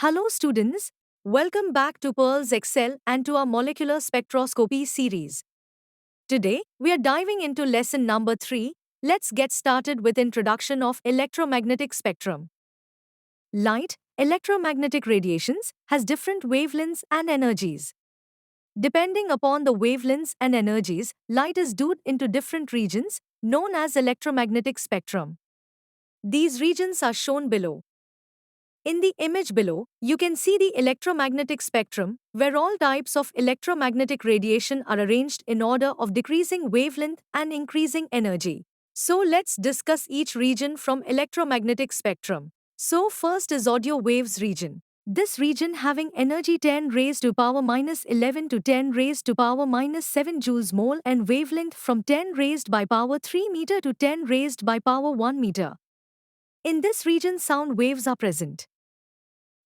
Hello, students. Welcome back to Pearls Excel and to our molecular spectroscopy series. Today, we are diving into lesson number 3. Let's get started with introduction of electromagnetic spectrum. Light, electromagnetic radiations, has different wavelengths and energies. Depending upon the wavelengths and energies, light is duped into different regions, known as electromagnetic spectrum. These regions are shown below. In the image below, you can see the electromagnetic spectrum, where all types of electromagnetic radiation are arranged in order of decreasing wavelength and increasing energy. So let's discuss each region from electromagnetic spectrum. So first is audio waves region. This region having energy 10 raised to power minus 11 to 10 raised to power minus 7 joules mole and wavelength from 10 raised by power 3 meter to 10 raised by power 1 meter. In this region sound waves are present.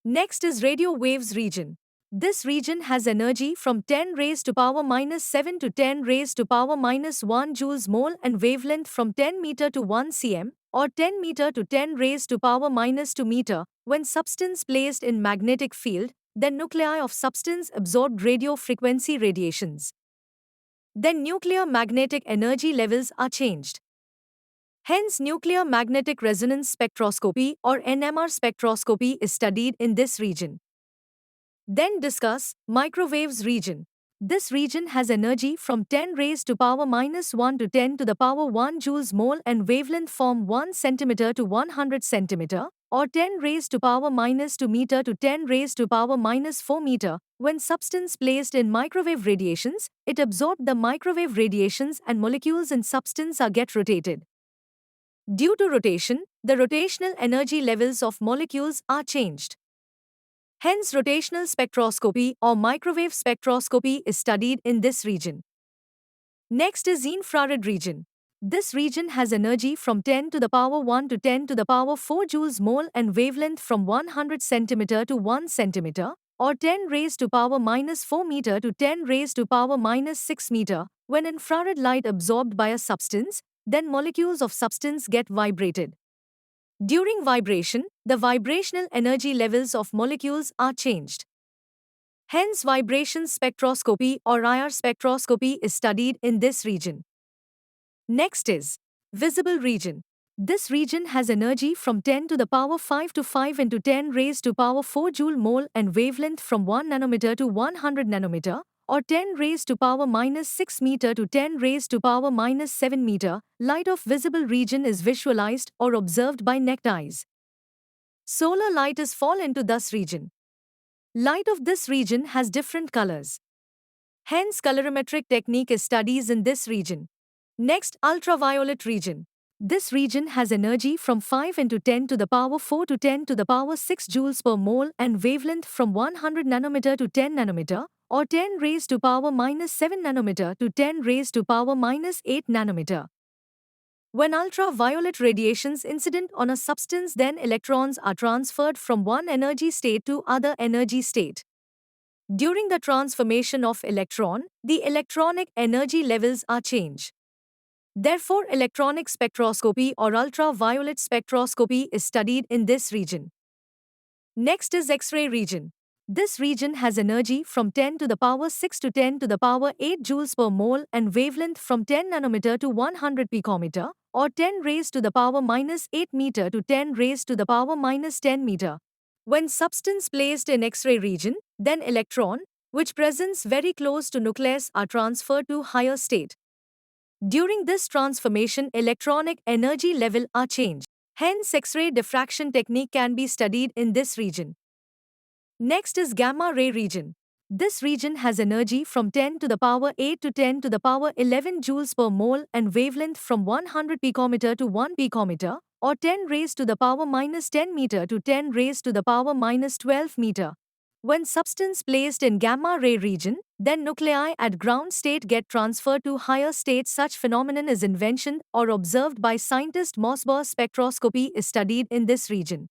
Next is radio waves region. This region has energy from 10 raised to power minus 7 to 10 raised to power minus 1 joules mole and wavelength from 10 meter to 1 cm or 10 meter to 10 raised to power minus 2 meter. When substance placed in magnetic field, then nuclei of substance absorbed radio frequency radiations. Then nuclear magnetic energy levels are changed. Hence, nuclear magnetic resonance spectroscopy or NMR spectroscopy is studied in this region. Then discuss microwaves region. This region has energy from 10 raised to power minus 1 to 10 to the power 1 joules mole and wavelength from 1 centimeter to 100 centimeter or 10 raised to power minus 2 meter to 10 raised to power minus 4 meter. When substance placed in microwave radiations, it absorbed the microwave radiations and molecules in substance are get rotated. Due to rotation, the rotational energy levels of molecules are changed. Hence, rotational spectroscopy or microwave spectroscopy is studied in this region. Next is infrared region. This region has energy from 10 to the power 1 to 10 to the power 4 joules mole and wavelength from 100 centimeter to 1 centimeter or 10 raised to power minus 4 meter to 10 raised to power minus 6 meter. When infrared light absorbed by a substance, then molecules of substance get vibrated. During vibration, the vibrational energy levels of molecules are changed. Hence, vibration spectroscopy or IR spectroscopy is studied in this region. Next is visible region. This region has energy from 10 to the power 5 to 5 into 10 raised to power 4 joule mole and wavelength from 1 nanometer to 100 nanometer or 10 raised to power minus 6 meter to 10 raised to power minus 7 meter. Light of visible region is visualized or observed by naked eyes. Solar light is fall into this region. Light of this region has different colors. Hence, colorimetric technique is studies in this region. Next, ultraviolet region. This region has energy from 5 into 10 to the power 4 to 10 to the power 6 joules per mole and wavelength from 100 nanometer to 10 nanometer or 10 raised to power minus 7 nanometer to 10 raised to power minus 8 nanometer. When ultraviolet radiations incident on a substance, then electrons are transferred from one energy state to other energy state. During the transformation of electron, the electronic energy levels are changed. Therefore, electronic spectroscopy or ultraviolet spectroscopy is studied in this region. Next is X-ray region. This region has energy from 10 to the power 6 to 10 to the power 8 joules per mole and wavelength from 10 nanometer to 100 picometer or 10 raised to the power minus 8 meter to 10 raised to the power minus 10 meter. When substance placed in X-ray region, then electron, which presents very close to nucleus, are transferred to higher state. During this transformation, electronic energy level are changed. Hence, X-ray diffraction technique can be studied in this region. Next is gamma ray region. This region has energy from 10 to the power 8 to 10 to the power 11 joules per mole and wavelength from 100 picometer to 1 picometer or 10 raised to the power minus 10 meter to 10 raised to the power minus 12 meter. When substance placed in gamma ray region, then nuclei at ground state get transferred to higher state. Such phenomenon is invention or observed by scientist. Mossbauer spectroscopy is studied in this region.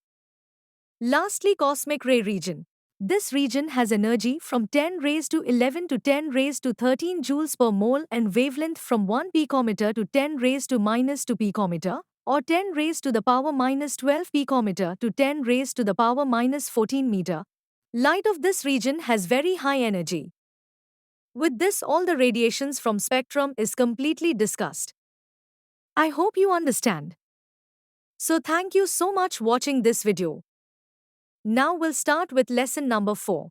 Lastly, cosmic ray region. This region has energy from 10 raised to 11 to 10 raised to 13 joules per mole and wavelength from 1 picometer to 10 raised to minus 2 picometer or 10 raised to the power minus 12 picometer to 10 raised to the power minus 14 meter. Light of this region has very high energy. With this, all the radiations from spectrum is completely discussed. I hope you understand. So thank you so much watching this video. Now we'll start with lesson number 4.